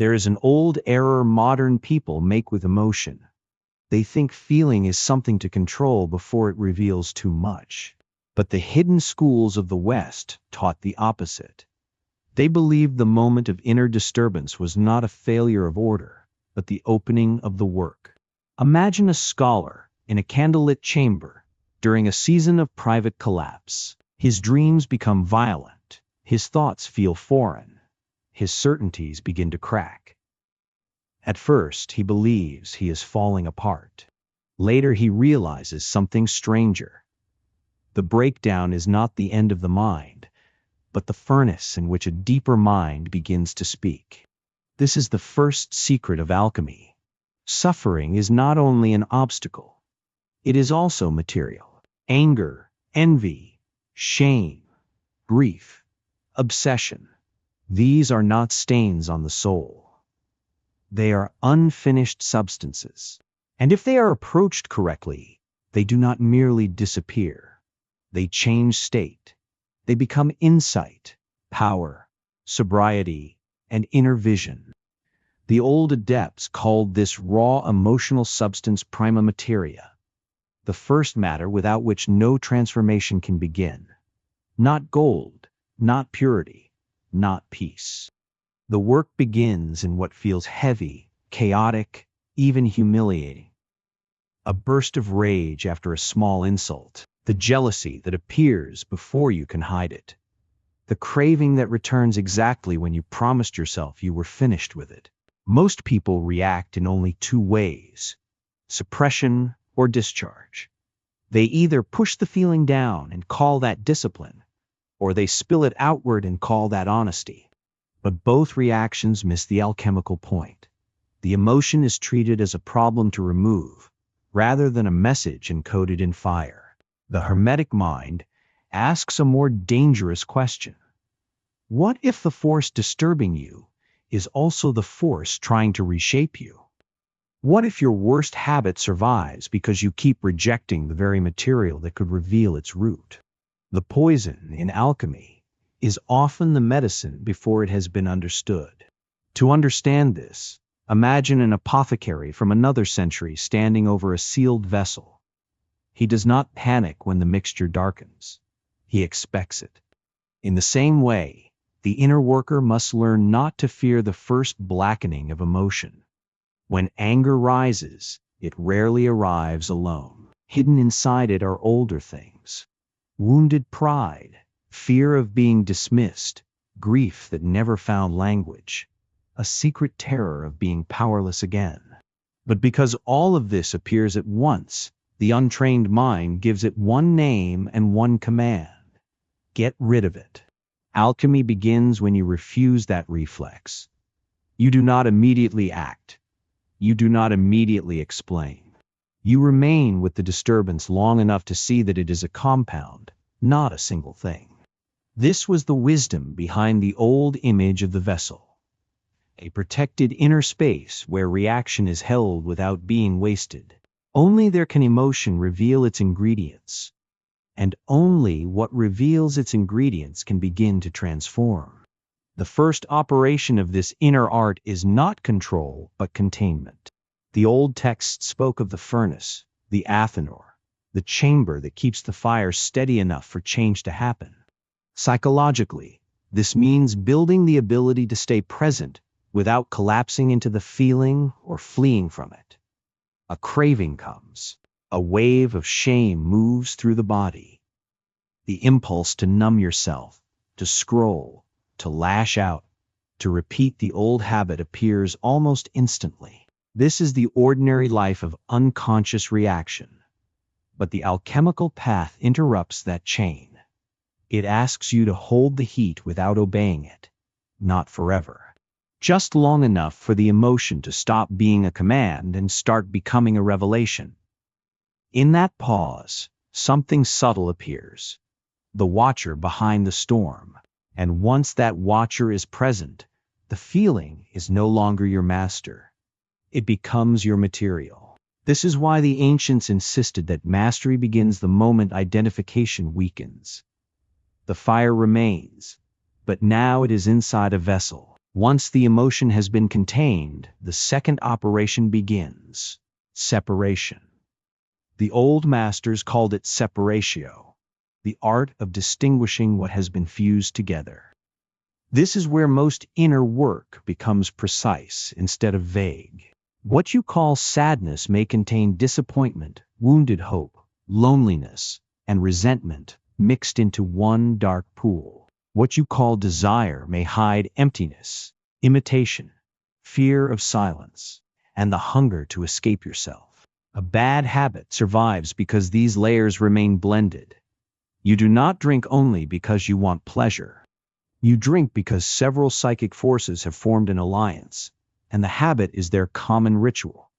There is an old error modern people make with emotion. They think feeling is something to control before it reveals too much. But the hidden schools of the West taught the opposite. They believed the moment of inner disturbance was not a failure of order, but the opening of the work. Imagine a scholar in a candlelit chamber during a season of private collapse. His dreams become violent, his thoughts feel foreign, his certainties begin to crack. At first, he believes he is falling apart. Later, he realizes something stranger. The breakdown is not the end of the mind, but the furnace in which a deeper mind begins to speak. This is the first secret of alchemy. Suffering is not only an obstacle, it is also material. Anger, envy, shame, grief, obsession. These are not stains on the soul. They are unfinished substances. And if they are approached correctly, they do not merely disappear. They change state. They become insight, power, sobriety, and inner vision. The old adepts called this raw emotional substance prima materia, the first matter without which no transformation can begin. Not gold, not purity, not peace. The work begins in what feels heavy, chaotic, even humiliating. A burst of rage after a small insult, the jealousy that appears before you can hide it, the craving that returns exactly when you promised yourself you were finished with it. Most people react in only two ways: suppression or discharge. They either push the feeling down and call that discipline, or they spill it outward and call that honesty. But both reactions miss the alchemical point. The emotion is treated as a problem to remove, rather than a message encoded in fire. The Hermetic mind asks a more dangerous question. What if the force disturbing you is also the force trying to reshape you? What if your worst habit survives because you keep rejecting the very material that could reveal its root? The poison in alchemy is often the medicine before it has been understood. To understand this, imagine an apothecary from another century standing over a sealed vessel. He does not panic when the mixture darkens. He expects it. In the same way, the inner worker must learn not to fear the first blackening of emotion. When anger rises, it rarely arrives alone. Hidden inside it are older things: wounded pride, fear of being dismissed, grief that never found language, a secret terror of being powerless again. But because all of this appears at once, the untrained mind gives it one name and one command: get rid of it. Alchemy begins when you refuse that reflex. You do not immediately act. You do not immediately explain. You remain with the disturbance long enough to see that it is a compound, not a single thing. This was the wisdom behind the old image of the vessel: a protected inner space where reaction is held without being wasted. Only there can emotion reveal its ingredients, and only what reveals its ingredients can begin to transform. The first operation of this inner art is not control, but containment. The old texts spoke of the furnace, the athanor, the chamber that keeps the fire steady enough for change to happen. Psychologically, this means building the ability to stay present without collapsing into the feeling or fleeing from it. A craving comes. A wave of shame moves through the body. The impulse to numb yourself, to scroll, to lash out, to repeat the old habit appears almost instantly. This is the ordinary life of unconscious reaction. But the alchemical path interrupts that chain. It asks you to hold the heat without obeying it, not forever. Just long enough for the emotion to stop being a command and start becoming a revelation. In that pause, something subtle appears: the watcher behind the storm. And once that watcher is present, the feeling is no longer your master. It becomes your material. This is why the ancients insisted that mastery begins the moment identification weakens. The fire remains, but now it is inside a vessel. Once the emotion has been contained, the second operation begins: separation. The old masters called it separatio, the art of distinguishing what has been fused together. This is where most inner work becomes precise instead of vague. What you call sadness may contain disappointment, wounded hope, loneliness, and resentment mixed into one dark pool. What you call desire may hide emptiness, imitation, fear of silence, and the hunger to escape yourself. A bad habit survives because these layers remain blended. You do not drink only because you want pleasure. You drink because several psychic forces have formed an alliance, and the habit is their common ritual.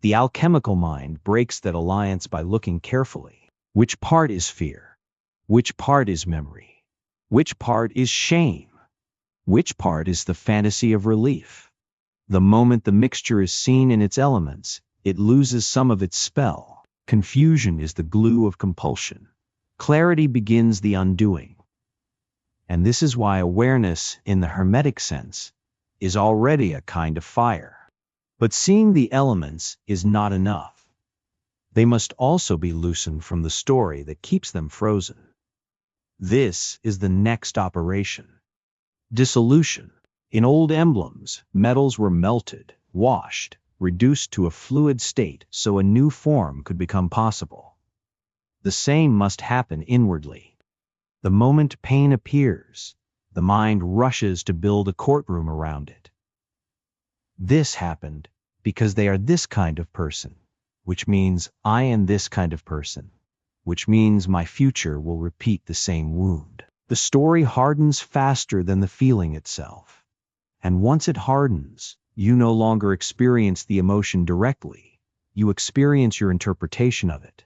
The alchemical mind breaks that alliance by looking carefully. Which part is fear? Which part is memory? Which part is shame? Which part is the fantasy of relief? The moment the mixture is seen in its elements, it loses some of its spell. Confusion is the glue of compulsion. Clarity begins the undoing. And this is why awareness, in the Hermetic sense, is already a kind of fire. But seeing the elements is not enough. They must also be loosened from the story that keeps them frozen. This is the next operation: dissolution. In old emblems, metals were melted, washed, reduced to a fluid state so a new form could become possible. The same must happen inwardly. The moment pain appears, the mind rushes to build a courtroom around it. This happened because they are this kind of person, which means I am this kind of person, which means my future will repeat the same wound. The story hardens faster than the feeling itself. And once it hardens, you no longer experience the emotion directly. You experience your interpretation of it.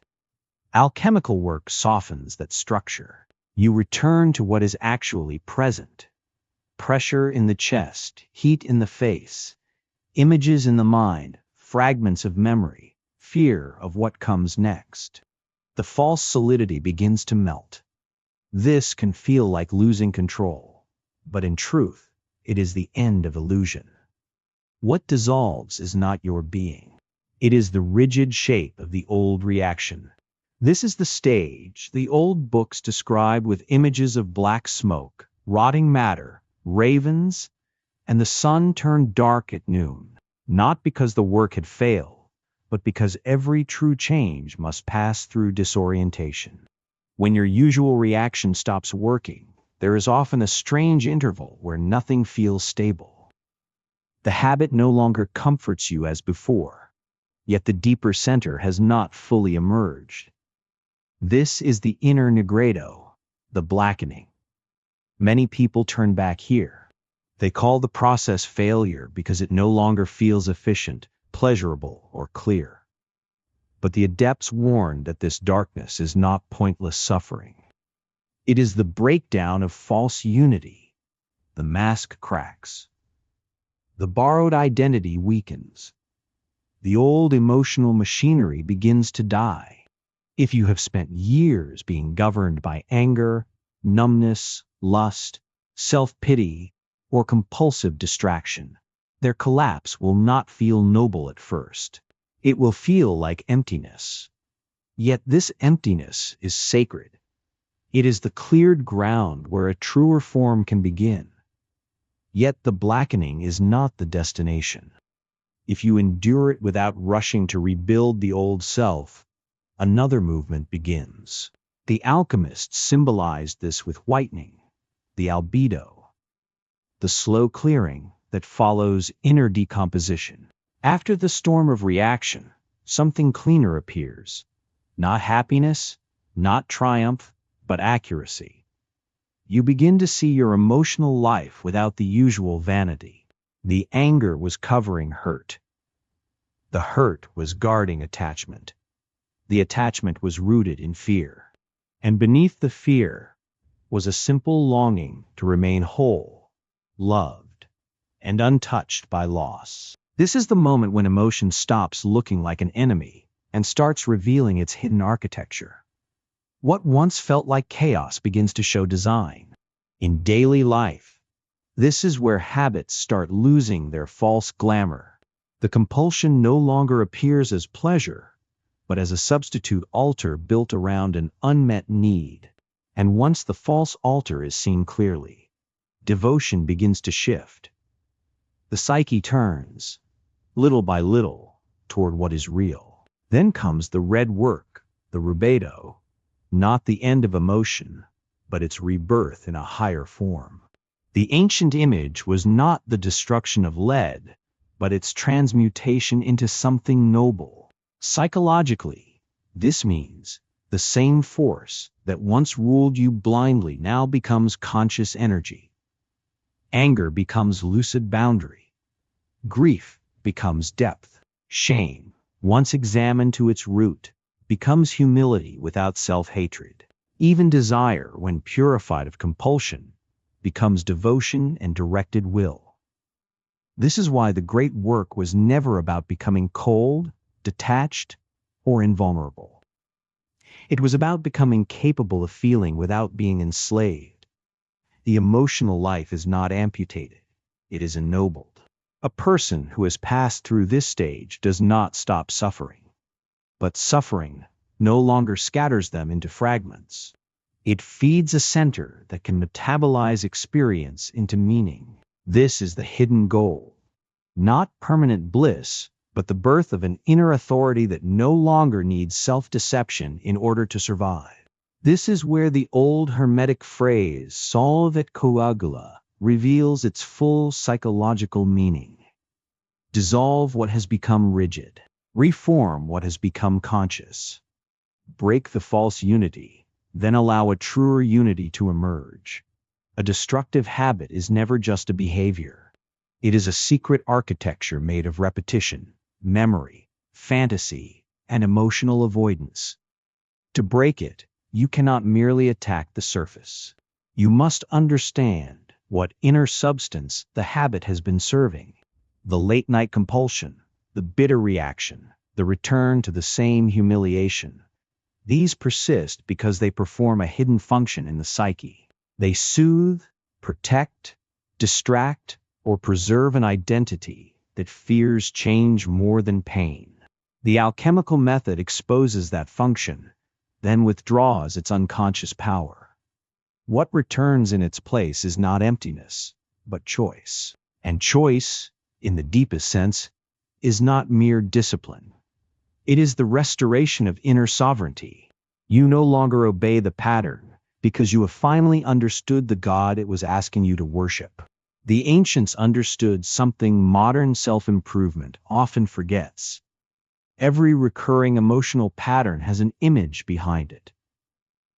Alchemical work softens that structure. You return to what is actually present. Pressure in the chest, heat in the face, images in the mind, fragments of memory, fear of what comes next. The false solidity begins to melt. This can feel like losing control, but in truth, it is the end of illusion. What dissolves is not your being. It is the rigid shape of the old reaction. This is the stage the old books describe with images of black smoke, rotting matter, ravens, and the sun turned dark at noon, not because the work had failed, but because every true change must pass through disorientation. When your usual reaction stops working, there is often a strange interval where nothing feels stable. The habit no longer comforts you as before, yet the deeper center has not fully emerged. This is the inner nigredo, the blackening. Many people turn back here. They call the process failure because it no longer feels efficient, pleasurable, or clear. But the adepts warn that this darkness is not pointless suffering. It is the breakdown of false unity. The mask cracks. The borrowed identity weakens. The old emotional machinery begins to die. If you have spent years being governed by anger, numbness, lust, self-pity, or compulsive distraction, their collapse will not feel noble at first. It will feel like emptiness. Yet this emptiness is sacred. It is the cleared ground where a truer form can begin. Yet the blackening is not the destination. If you endure it without rushing to rebuild the old self, another movement begins. The alchemists symbolized this with whitening, the albedo, the slow clearing that follows inner decomposition. After the storm of reaction, something cleaner appears. Not happiness, not triumph, but accuracy. You begin to see your emotional life without the usual vanity. The anger was covering hurt. The hurt was guarding attachment. The attachment was rooted in fear. And beneath the fear was a simple longing to remain whole, loved, and untouched by loss. This is the moment when emotion stops looking like an enemy and starts revealing its hidden architecture. What once felt like chaos begins to show design. In daily life, This is where habits start losing their false glamour. The compulsion no longer appears as pleasure, but as a substitute altar built around an unmet need. And once the false altar is seen clearly, devotion begins to shift. The psyche turns, little by little, toward what is real. Then comes the red work, the rubedo, not the end of emotion, but its rebirth in a higher form. The ancient image was not the destruction of lead, but its transmutation into something noble. Psychologically, this means the same force that once ruled you blindly now becomes conscious energy. Anger becomes lucid boundary. Grief becomes depth. Shame, once examined to its root, becomes humility without self-hatred. Even desire, when purified of compulsion, becomes devotion and directed will. This is why the great work was never about becoming cold, detached, or invulnerable. It was about becoming capable of feeling without being enslaved. The emotional life is not amputated, it is ennobled. A person who has passed through this stage does not stop suffering. But suffering no longer scatters them into fragments. It feeds a center that can metabolize experience into meaning. This is the hidden goal. Not permanent bliss, but the birth of an inner authority that no longer needs self-deception in order to survive. This is where the old Hermetic phrase, solve et coagula, reveals its full psychological meaning. Dissolve what has become rigid. Reform what has become conscious. Break the false unity, then allow a truer unity to emerge. A destructive habit is never just a behavior. It is a secret architecture made of repetition, memory, fantasy, and emotional avoidance. To break it, you cannot merely attack the surface. You must understand what inner substance the habit has been serving. The late-night compulsion, the bitter reaction, the return to the same humiliation. These persist because they perform a hidden function in the psyche. They soothe, protect, distract, or preserve an identity that fears change more than pain. The alchemical method exposes that function, then withdraws its unconscious power. What returns in its place is not emptiness, but choice. And choice, in the deepest sense, is not mere discipline. It is the restoration of inner sovereignty. You no longer obey the pattern because you have finally understood the God it was asking you to worship. The ancients understood something modern self-improvement often forgets. Every recurring emotional pattern has an image behind it.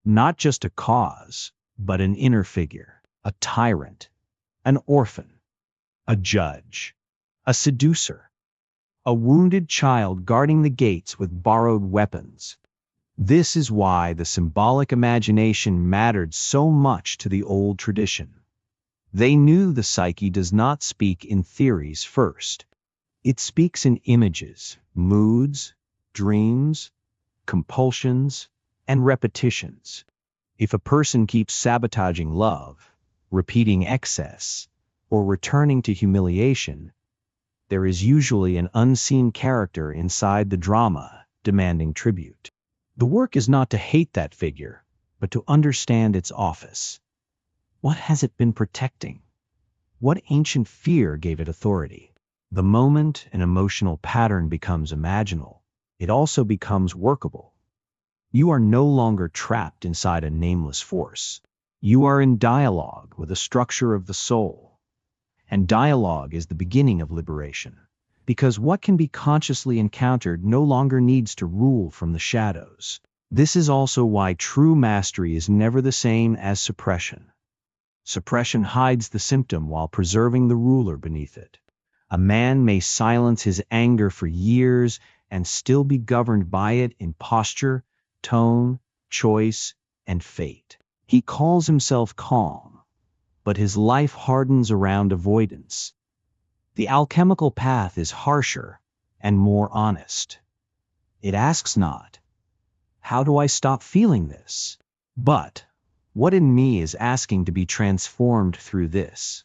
Not just a cause, but an inner figure, a tyrant, an orphan, a judge, a seducer, a wounded child guarding the gates with borrowed weapons. This is why the symbolic imagination mattered so much to the old tradition. They knew the psyche does not speak in theories first. It speaks in images, moods, dreams, compulsions, and repetitions. If a person keeps sabotaging love, repeating excess, or returning to humiliation, there is usually an unseen character inside the drama demanding tribute. The work is not to hate that figure, but to understand its office. What has it been protecting? What ancient fear gave it authority? The moment an emotional pattern becomes imaginal, it also becomes workable. You are no longer trapped inside a nameless force. You are in dialogue with a structure of the soul. And dialogue is the beginning of liberation, because what can be consciously encountered no longer needs to rule from the shadows. This is also why true mastery is never the same as suppression. Suppression hides the symptom while preserving the ruler beneath it. A man may silence his anger for years and still be governed by it in posture, tone, choice, and fate. He calls himself calm, but his life hardens around avoidance. The alchemical path is harsher and more honest. It asks not, how do I stop feeling this? But, what in me is asking to be transformed through this?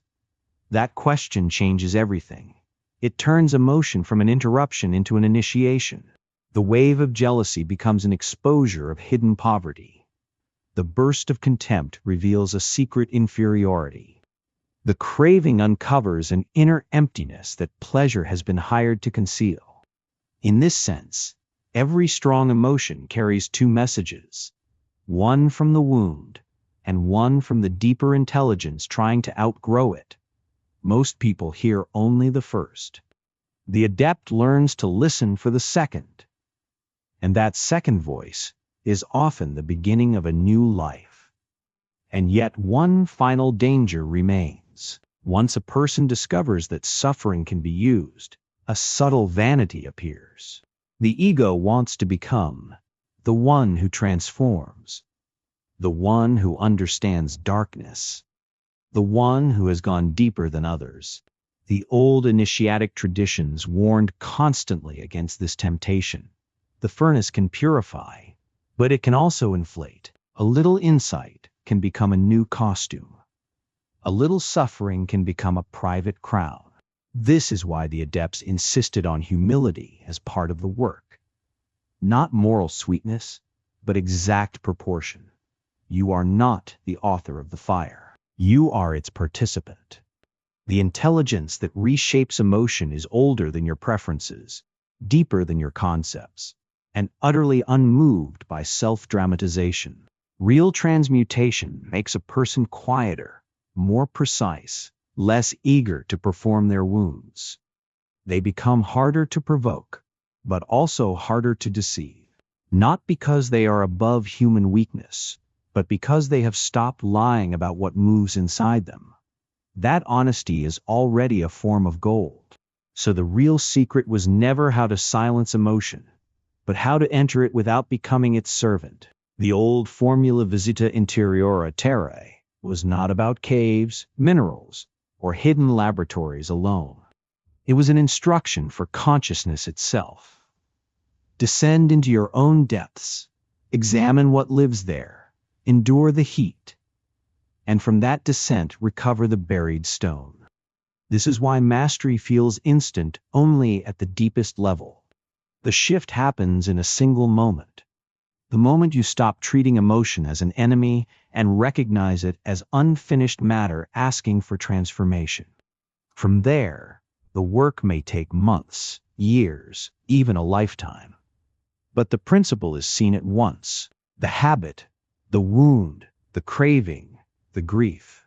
That question changes everything. It turns emotion from an interruption into an initiation. The wave of jealousy becomes an exposure of hidden poverty. The burst of contempt reveals a secret inferiority. The craving uncovers an inner emptiness that pleasure has been hired to conceal. In this sense, every strong emotion carries two messages, one from the wound and one from the deeper intelligence trying to outgrow it. Most people hear only the first. The adept learns to listen for the second, and that second voice is often the beginning of a new life. And yet one final danger remains. Once a person discovers that suffering can be used, a subtle vanity appears. The ego wants to become the one who transforms, the one who understands darkness, the one who has gone deeper than others. The old initiatic traditions warned constantly against this temptation. The furnace can purify, but it can also inflate. A little insight can become a new costume. A little suffering can become a private crown. This is why the adepts insisted on humility as part of the work. Not moral sweetness, but exact proportion. You are not the author of the fire. You are its participant. The intelligence that reshapes emotion is older than your preferences, deeper than your concepts, and utterly unmoved by self-dramatization. Real transmutation makes a person quieter, more precise, less eager to perform their wounds. They become harder to provoke, but also harder to deceive. Not because they are above human weakness, but because they have stopped lying about what moves inside them. That honesty is already a form of gold. So the real secret was never how to silence emotion, but how to enter it without becoming its servant. The old formula visita interiora terrae was not about caves, minerals, or hidden laboratories alone. It was an instruction for consciousness itself. Descend into your own depths, examine what lives there, endure the heat, and from that descent recover the buried stone. This is why mastery feels instant only at the deepest level. The shift happens in a single moment. The moment you stop treating emotion as an enemy and recognize it as unfinished matter asking for transformation. From there, the work may take months, years, even a lifetime. But the principle is seen at once. The habit, the wound, the craving, the grief.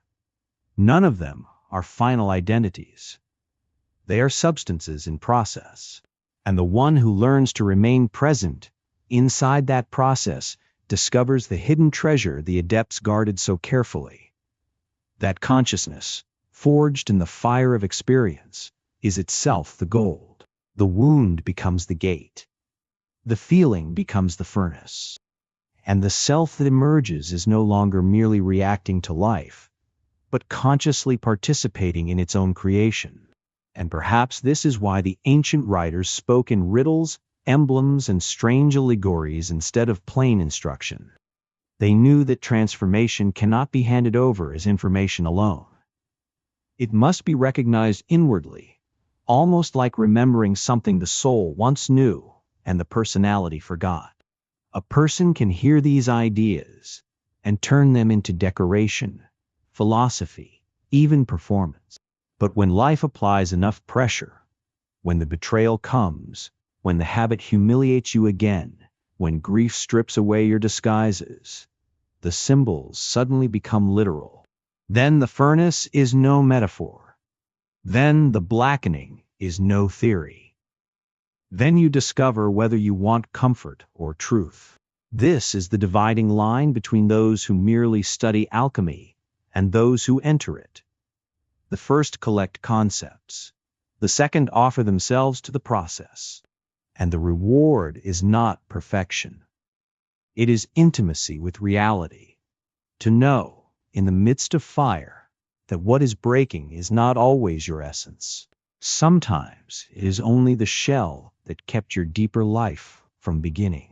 None of them are final identities. They are substances in process. And the one who learns to remain present inside that process discovers the hidden treasure the adepts guarded so carefully. That consciousness, forged in the fire of experience, is itself the gold. The wound becomes the gate. The feeling becomes the furnace. And the self that emerges is no longer merely reacting to life, but consciously participating in its own creation. And perhaps this is why the ancient writers spoke in riddles, emblems, and strange allegories instead of plain instruction. They knew that transformation cannot be handed over as information alone. It must be recognized inwardly, almost like remembering something the soul once knew and the personality forgot. A person can hear these ideas and turn them into decoration, philosophy, even performance. But when life applies enough pressure, when the betrayal comes, when the habit humiliates you again, when grief strips away your disguises, the symbols suddenly become literal. Then the furnace is no metaphor. Then the blackening is no theory. Then you discover whether you want comfort or truth. This is the dividing line between those who merely study alchemy and those who enter it. The first collect concepts. The second offer themselves to the process. And the reward is not perfection. It is intimacy with reality. To know, in the midst of fire, that what is breaking is not always your essence. Sometimes it is only the shell that kept your deeper life from beginning.